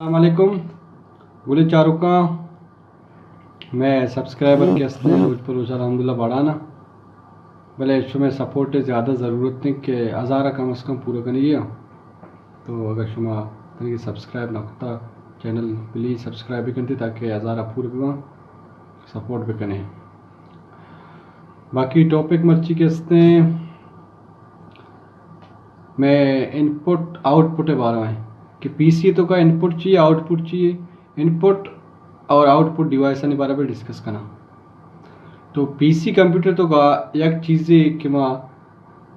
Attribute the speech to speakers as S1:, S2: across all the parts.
S1: अस्सलामुअलैकुम गुले चारुका मैं सब्सक्राइबर के हस्ते पर अलहमदिल्ला बढ़ाना भले शुमे सपोर्ट ज़्यादा ज़रूरत नहीं कि हज़ारा कम अज़ कम पूरा करिए तो अगर शुमा तरीके सब्सक्राइब ना होता चैनल प्लीज़ सब्सक्राइब भी करते ताकि हज़ारा पूरे भी सपोर्ट भी करें। बाकी टॉपिक मर्ची के हस्ते मैं इनपुट आउटपुट के बारे में कि पीसी तो का इनपुट चाहिए आउटपुट चाहिए, इनपुट और आउटपुट डिवाइस के बारे में डिस्कस करना। तो पीसी कंप्यूटर तो का एक चीज़ कि माँ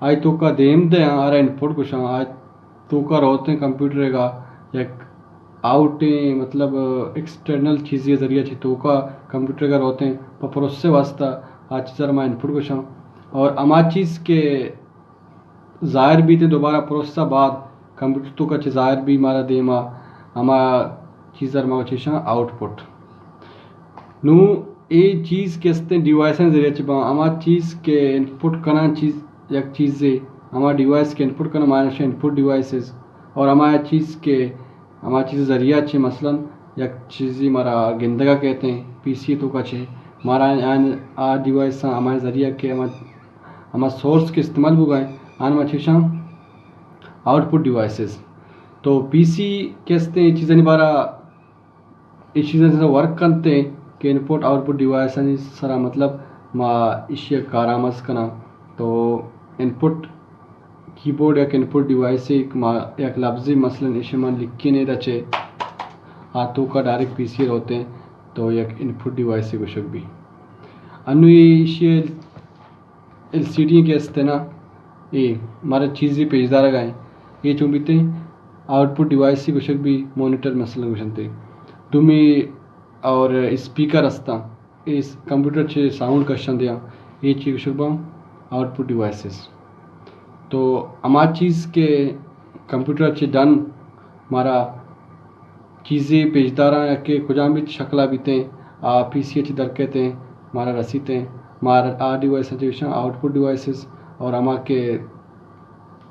S1: आज तो का देम दे आ इनपुट कुछ आज तो का रोते कंप्यूटर का एक आउट मतलब एक्सटर्नल चीज़ के ज़रिए थी तो का कंप्यूटर का रोते हैं पर प्रोसेस वास्ता आज चीज़ मैं इनपुट कुछ और अमा चीज़ के ज़ाहिर भी थे दोबारा प्रोसेस बाद कंप्यूटर तो का ज़ाहिर भी मारा देमा अमा चीज़र मा चीज़ा आउटपुट नू ए चीज़ के हस्ते डिवाइस ज़रिए चबा अमा चीज़ के इनपुट करना चीज़ एक चीज़ अमा डिवाइस के इनपुट करना माना इनपुट डिवाइसेस और अमा चीज़ के अमा चीज़ ज़रिया अच्छे मसलन एक चीज़ मारा गिंदगा कहते हैं पीसी तो का छे मारा आ डिवाइस हमारे ज़रिया के अमा सोर्स के इस्तेमाल हो गए आन मा चीज़ा आउटपुट डिवाइसेस। तो पीसी के हस्ते ये चीज़ें बारा इस चीज़ें से वर्क करते हैं कि इनपुट आउटपुट डिवाइस सारा मतलब माँ इश्य कारामस करना तो इनपुट कीबोर्ड एक इनपुट डिवाइस एक लफ्ज़ी मसलन इसे मान लिख के नहीं रचे हाथों का डायरेक्ट पीसी होते हैं तो एक इनपुट डिवाइस कुछ भी अनु ये एलसीडी के हस्ते ना ये हमारे चीज़ें पेजदार गए ये चुंबिते आउटपुट डिवाइस ही कुछ भी मॉनिटर मसलन कुछ तुम्हें और स्पीकर असता इस कंप्यूटर से साउंड कशन दिया ये चीज़ कुछ आउटपुट डिवाइसेस। तो अमा चीज़ के कंप्यूटर से डन मारा चीज़ें पेजदारा के खुजा भी शक्ला बीते पीसी अच्छी दरकते मारा रसीते मारा आ डिवाइस आउटपुट डिवाइसेस और अमा के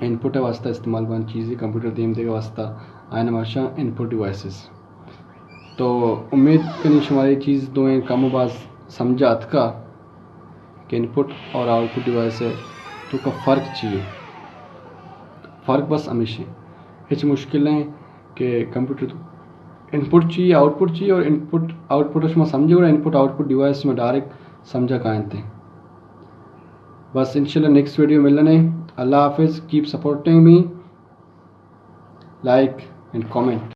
S1: इनपुट वास्ता इस्तेमाल बन चीज़ें कंप्यूटर देम देगा वास्ता आयन माशा इनपुट डिवाइसेस। तो उम्मीद करी शुमारी चीज़ दो कम बाज समझात का कि इनपुट और आउटपुट डिवाइस है तो का फ़र्क चाहिए फ़र्क बस हमेशा कुछ मुश्किल है कि कंप्यूटर तो इनपुट चाहिए आउटपुट चाहिए और इनपुट आउटपुट में समझे और इनपुट आउटपुट डिवाइस में डायरेक्ट समझा कहाँ थे बस इंशाल्लाह नेक्स्ट वीडियो मिलने अल्लाह हाफिज़ keep supporting me like and comment.